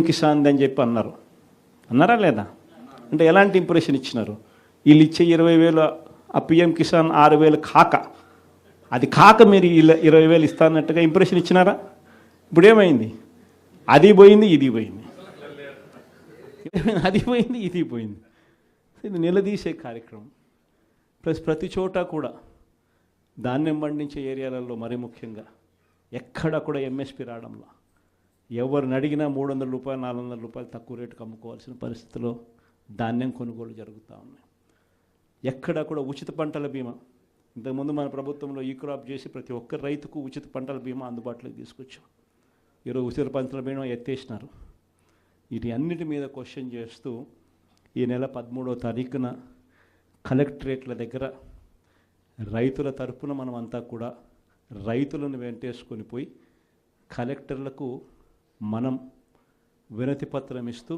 కిసాన్ అని చెప్పి అన్నారా లేదా? అంటే ఎలాంటి ఇంప్రెషన్ ఇచ్చినారు? వీళ్ళు ఇచ్చే 20,000 ఆ పిఎం కిసాన్ 6,000 కాక, అది కాక మీరు 20,000 ఇస్తానట్టుగా ఇంప్రెషన్ ఇచ్చినారా? ఇప్పుడు ఏమైంది? అది పోయింది, ఇది పోయింది, అది పోయింది, ఇది పోయింది. ఇది నిలదీసే కార్యక్రమం. ప్లస్ ప్రతి చోట కూడా ధాన్యం పండించే ఏరియాలలో మరీ ముఖ్యంగా ఎక్కడ కూడా ఎంఎస్పి రావడంలో ఎవరిని అడిగినా 300 రూపాయలు 400 రూపాయలు తక్కువ రేటుకు అమ్ముకోవాల్సిన పరిస్థితిలో ధాన్యం కొనుగోలు జరుగుతూ ఉన్నాయి. ఎక్కడ కూడా ఉచిత పంటల బీమా, ఇంతకుముందు మన ప్రభుత్వంలో ఈ క్రాప్ చేసి ప్రతి ఒక్క రైతుకు ఉచిత పంటల బీమా అందుబాటులోకి తీసుకొచ్చాం. ఈరోజు ఉచిత పంటల బీమా ఎత్తేసినారు. వీటి అన్నిటి మీద క్వశ్చన్ చేస్తూ ఈ నెల 13వ తారీఖున కలెక్టరేట్ల దగ్గర రైతుల తరపున మనమంతా కూడా రైతులను వెంటేసుకొని పోయి కలెక్టర్లకు మనం వినతి పత్రం ఇస్తూ,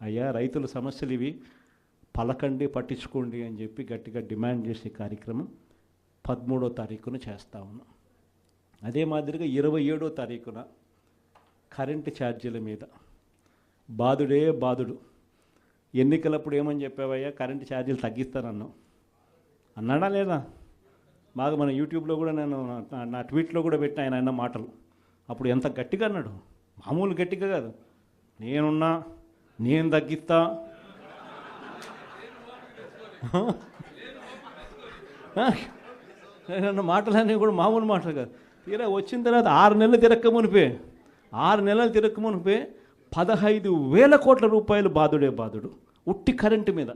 అయ్యా రైతుల సమస్యలు ఇవి, పలకండి, పట్టించుకోండి అని చెప్పి గట్టిగా డిమాండ్ చేసే కార్యక్రమం 13వ తారీఖున చేస్తూ ఉన్నాం. అదే మాదిరిగా 27వ తారీఖున కరెంటు ఛార్జీల మీద బాధుడే బాధుడు. ఎన్నికలప్పుడు ఏమని చెప్పావయ్యా, కరెంటు ఛార్జీలు తగ్గిస్తానన్నావు, అన్నాడా లేదా? బాగా మన యూట్యూబ్లో కూడా నేను నా ట్వీట్లో కూడా పెట్టిన ఆయన అన్న మాటలు. అప్పుడు ఎంత గట్టిగా అన్నాడు, మామూలు గట్టిగా కాదు. నేనున్నా, నేను తగ్గిస్తా, అన్న మాటలన్నీ కూడా మామూలు మాటలు కాదు. తీరా వచ్చిన తర్వాత 6 నెలలు తిరక్కమునిపే 15,000 కోట్ల రూపాయలు బాధుడే బాధుడు ఉట్టి కరెంటు మీద.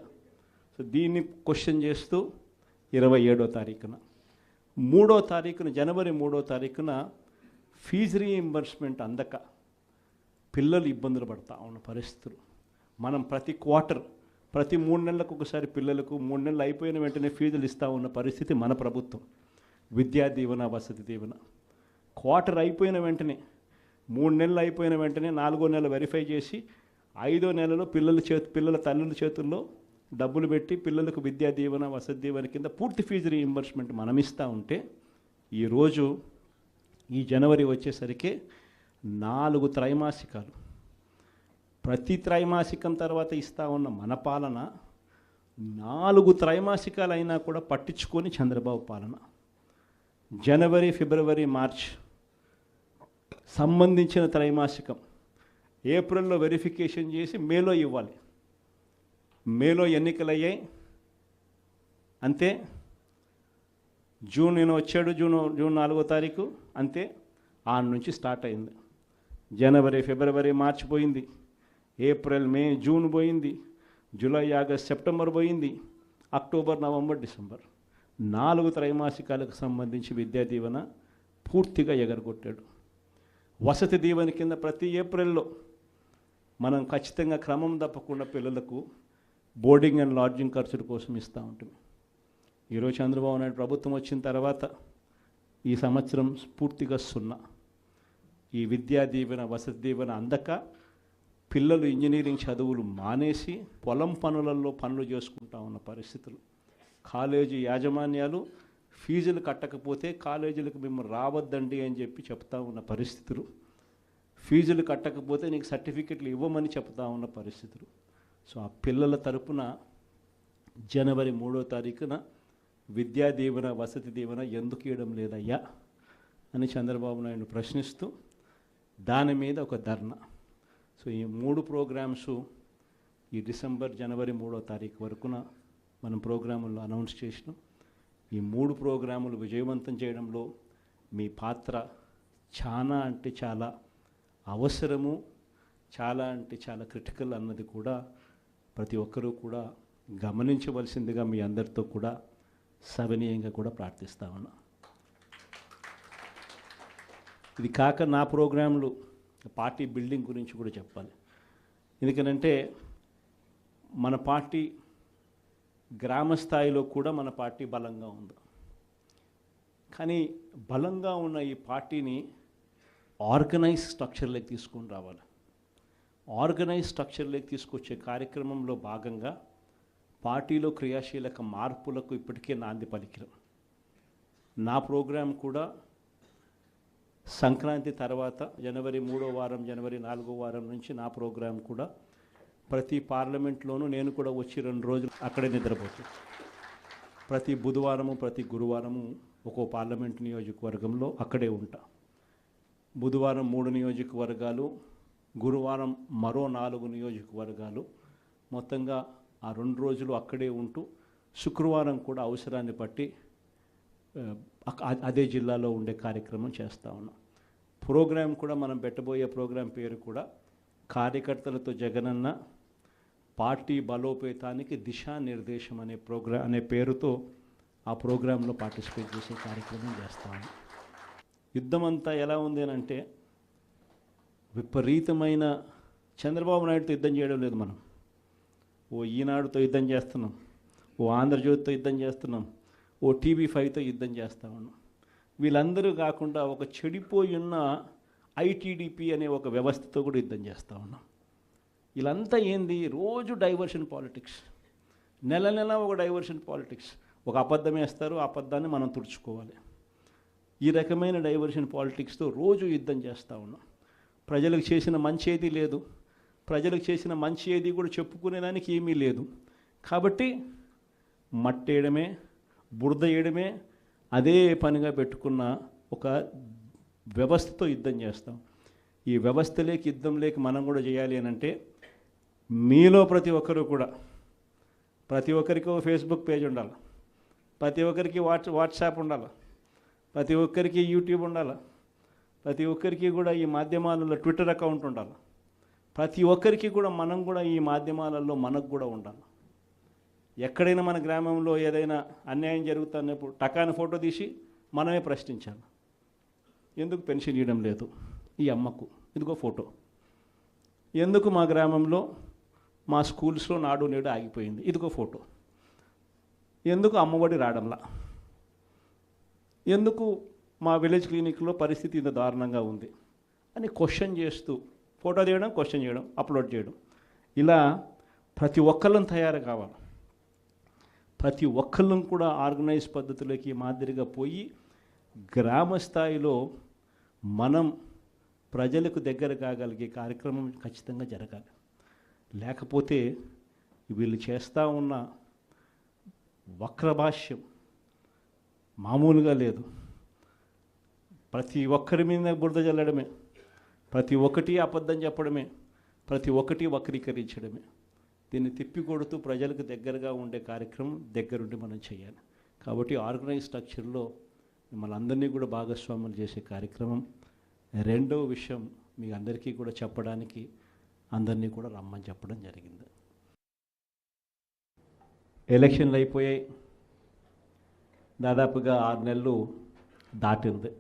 సో దీన్ని క్వశ్చన్ చేస్తూ 27వ తారీఖున 3వ తారీఖున జనవరి 3వ తారీఖున ఫీజు రీయింబర్స్మెంట్ అందక పిల్లలు ఇబ్బందులు పడతా ఉన్న పరిస్థితులు. మనం ప్రతి క్వార్టర్, ప్రతి 3 నెలలకు ఒకసారి పిల్లలకు 3 నెలలు అయిపోయిన వెంటనే ఫీజులు ఇస్తూ ఉన్న పరిస్థితి మన ప్రభుత్వం. విద్యా దీవెన, వసతి దీవెన క్వార్టర్ అయిపోయిన వెంటనే, 3 నెలలు అయిపోయిన వెంటనే 4వ నెల వెరిఫై చేసి 5వ నెలలో పిల్లల తల్లుల చేతుల్లో డబ్బులు పెట్టి పిల్లలకు విద్యా దీవెన, వసతి దీవెన కింద పూర్తి ఫీజు రీయింబర్స్మెంట్ మనం ఇస్తూ ఉంటే, ఈరోజు ఈ జనవరి వచ్చేసరికి 4 త్రైమాసికాలు, ప్రతి త్రైమాసికం తర్వాత ఇస్తూ ఉన్న మన పాలన 4 త్రైమాసికాలు అయినా కూడా పట్టించుకొని చంద్రబాబు పాలన. జనవరి, ఫిబ్రవరి, మార్చ్ సంబంధించిన త్రైమాసికం ఏప్రిల్లో వెరిఫికేషన్ చేసి మేలో ఇవ్వాలి. మేలో ఎన్నికలు అయ్యాయి అంతే. జూన్ వచ్చాడు, జూన్ 4వ తారీఖు అంతే. ఆ నుంచి స్టార్ట్ అయింది. జనవరి, ఫిబ్రవరి, మార్చ్ పోయింది, ఏప్రిల్, మే, జూన్ పోయింది, జూలై, ఆగస్ట్, సెప్టెంబర్ పోయింది, అక్టోబర్, నవంబర్, డిసెంబర్ 4 త్రైమాసికాలకు సంబంధించి విద్యా దీవెన పూర్తిగా ఎగరగొట్టాడు. వసతి దీవెన కింద ప్రతి ఏప్రిల్లో మనం ఖచ్చితంగా క్రమం తప్పకుండా పిల్లలకు బోర్డింగ్ అండ్ లాడ్జింగ్ ఖర్చుల కోసం ఇస్తూ ఉంటుంది. ఈరోజు చంద్రబాబు నాయుడు ప్రభుత్వం వచ్చిన తర్వాత ఈ సంవత్సరం పూర్తిగా 0. ఈ విద్యా దీవెన, వసతి దీవెన అందక పిల్లలు ఇంజనీరింగ్ చదువులు మానేసి పొలం పనులలో పనులు చేసుకుంటా ఉన్న పరిస్థితులు. కాలేజీ యాజమాన్యాలు ఫీజులు కట్టకపోతే కాలేజీలకు మిమ్మల్ని రావద్దండి అని చెప్పి చెప్తా ఉన్న పరిస్థితులు. ఫీజులు కట్టకపోతే నీకు సర్టిఫికెట్లు ఇవ్వమని చెప్తా ఉన్న పరిస్థితులు. సో ఆ పిల్లల తరపున జనవరి 3వ తారీఖున విద్యా దీవెన, వసతి దీవెన ఎందుకు ఇవ్వడం లేదయ్యా అని చంద్రబాబు నాయుడు ప్రశ్నిస్తూ దాని మీద ఒక ధర్నా. సో ఈ 3 ప్రోగ్రామ్స్ ఈ డిసెంబర్, జనవరి 3వ తారీఖు వరకున మనం ప్రోగ్రాముల్లో అనౌన్స్ చేసినాం. ఈ 3 ప్రోగ్రాములు విజయవంతం చేయడంలో మీ పాత్ర చాలా అంటే చాలా అవసరము, చాలా అంటే చాలా క్రిటికల్ అన్నది కూడా ప్రతి ఒక్కరూ కూడా గమనించవలసిందిగా మీ అందరితో కూడా సవినీయంగా కూడా ప్రార్థిస్తా ఉన్నా. ఇది కాక నా ప్రోగ్రాంలు పార్టీ బిల్డింగ్ గురించి కూడా చెప్పాలి. ఎందుకనంటే మన పార్టీ గ్రామ స్థాయిలో కూడా మన పార్టీ బలంగా ఉంది. కానీ బలంగా ఉన్న ఈ పార్టీని ఆర్గనైజ్ స్ట్రక్చర్లోకి తీసుకొని రావాలి. ఆర్గనైజ్ స్ట్రక్చర్లోకి తీసుకొచ్చే కార్యక్రమంలో భాగంగా పార్టీలో క్రియాశీలక మార్పులకు ఇప్పటికే నాంది పలికినాం. నా ప్రోగ్రాం కూడా సంక్రాంతి తర్వాత జనవరి 3వ వారం, జనవరి 4వ వారం నుంచి నా ప్రోగ్రాం కూడా ప్రతి పార్లమెంట్లోనూ నేను కూడా వచ్చి 2 రోజులు అక్కడే నిద్రపోతాను. ప్రతి బుధవారము, ప్రతి గురువారము ఒక్కో పార్లమెంట్ నియోజకవర్గంలో అక్కడే ఉంటా. బుధవారం 3 నియోజకవర్గాలు, గురువారం మరో 4 నియోజకవర్గాలు, మొత్తంగా ఆ 2 రోజులు అక్కడే ఉంటూ శుక్రవారం కూడా అవసరాన్ని బట్టి అదే జిల్లాలో ఉండే కార్యక్రమం చేస్తూ ఉన్నాం. ప్రోగ్రాం కూడా మనం పెట్టబోయే ప్రోగ్రాం పేరు కూడా కార్యకర్తలతో జగనన్న పార్టీ బలోపేతానికి దిశానిర్దేశం అనే పేరుతో ఆ ప్రోగ్రాంలో పార్టిసిపేట్ చేసే కార్యక్రమం చేస్తాము. యుద్ధం అంతా ఎలా ఉంది అని అంటే విపరీతమైన చంద్రబాబు నాయుడుతో యుద్ధం చేయడం లేదు. మనం ఓ ఈనాడుతో యుద్ధం చేస్తున్నాం, ఓ ఆంధ్రజ్యోతితో యుద్ధం చేస్తున్నాం, ఓ TV5తో యుద్ధం చేస్తూ ఉన్నాం. వీళ్ళందరూ కాకుండా ఒక చెడిపోయి ఉన్న ITDP అనే ఒక వ్యవస్థతో కూడా యుద్ధం చేస్తూ ఉన్నాం. వీళ్ళంతా ఏంది, రోజు డైవర్షన్ పాలిటిక్స్, నెల ఒక డైవర్షన్ పాలిటిక్స్. ఒక అబద్ధం వేస్తారు, ఆ అబద్ధాన్ని మనం తుడుచుకోవాలి. ఈ రకమైన డైవర్షన్ పాలిటిక్స్తో రోజు యుద్ధం చేస్తూ ఉన్నాం. ప్రజలకు చేసిన మంచి ఏది లేదు, ప్రజలకు చేసిన మంచి ఏది కూడా చెప్పుకునేదానికి ఏమీ లేదు. కాబట్టి మట్టేయడమే, బురద వేయడమే అదే పనిగా పెట్టుకున్న ఒక వ్యవస్థతో యుద్ధం చేస్తాం. ఈ వ్యవస్థ లేక యుద్ధం లేక మనం కూడా చేయాలి అని అంటే మీలో ప్రతి ఒక్కరూ కూడా, ప్రతి ఒక్కరికి ఫేస్బుక్ పేజ్ ఉండాలి, ప్రతి ఒక్కరికి వాట్సాప్ ఉండాలి, ప్రతి ఒక్కరికి యూట్యూబ్ ఉండాలి, ప్రతి ఒక్కరికి కూడా ఈ మాధ్యమాలలో ట్విట్టర్ అకౌంట్ ఉండాలి. ప్రతి ఒక్కరికి కూడా మనం కూడా ఈ మాధ్యమాలలో మనకు కూడా ఉండాలి. ఎక్కడైనా మన గ్రామంలో ఏదైనా అన్యాయం జరుగుతున్నప్పుడు టకాని ఫోటో తీసి మనమే ప్రశ్నించాలి. ఎందుకు పెన్షన్ ఇవ్వడం లేదు ఈ అమ్మకు, ఇదిగో ఫోటో. ఎందుకు మా గ్రామంలో మా స్కూల్స్లో నాడు నేడు ఆగిపోయింది, ఇదిగో ఫోటో. ఎందుకు అమ్మఒడి రావడంలా, ఎందుకు మా విలేజ్ క్లినిక్లో పరిస్థితి ఇంత దారుణంగా ఉంది అని క్వశ్చన్ చేస్తూ ఫోటో తీయడం, క్వశ్చన్ చేయడం, అప్లోడ్ చేయడం. ఇలా ప్రతి ఒక్కళ్ళం తయారు కావాలి. ప్రతి ఒక్కళ్ళం కూడా ఆర్గనైజ్ పద్ధతిలోకి మాదిరిగా పోయి గ్రామ స్థాయిలో మనం ప్రజలకు దగ్గర కాగలిగే కార్యక్రమం ఖచ్చితంగా జరగాలి. లేకపోతే వీళ్ళు చేస్తూ ఉన్న వక్రభాష్యం మామూలుగా లేదు. ప్రతి ఒక్కరి మీద బురద జల్లడమే, ప్రతి ఒక్కటి అబద్ధం చెప్పడమే, ప్రతి ఒక్కటి వక్రీకరించడమే. దీన్ని తిప్పికొడుతూ ప్రజలకు దగ్గరగా ఉండే కార్యక్రమం దగ్గరుండి మనం చేయాలి. కాబట్టి ఆర్గనైజ్ స్ట్రక్చర్లో మిమ్మల్ని అందరినీ కూడా భాగస్వాములు చేసే కార్యక్రమం. రెండవ విషయం మీ అందరికీ కూడా చెప్పడానికి అందరినీ కూడా రమ్మని చెప్పడం జరిగింది. ఎలక్షన్లు అయిపోయాయి, దాదాపుగా 6 నెలలు దాటింది.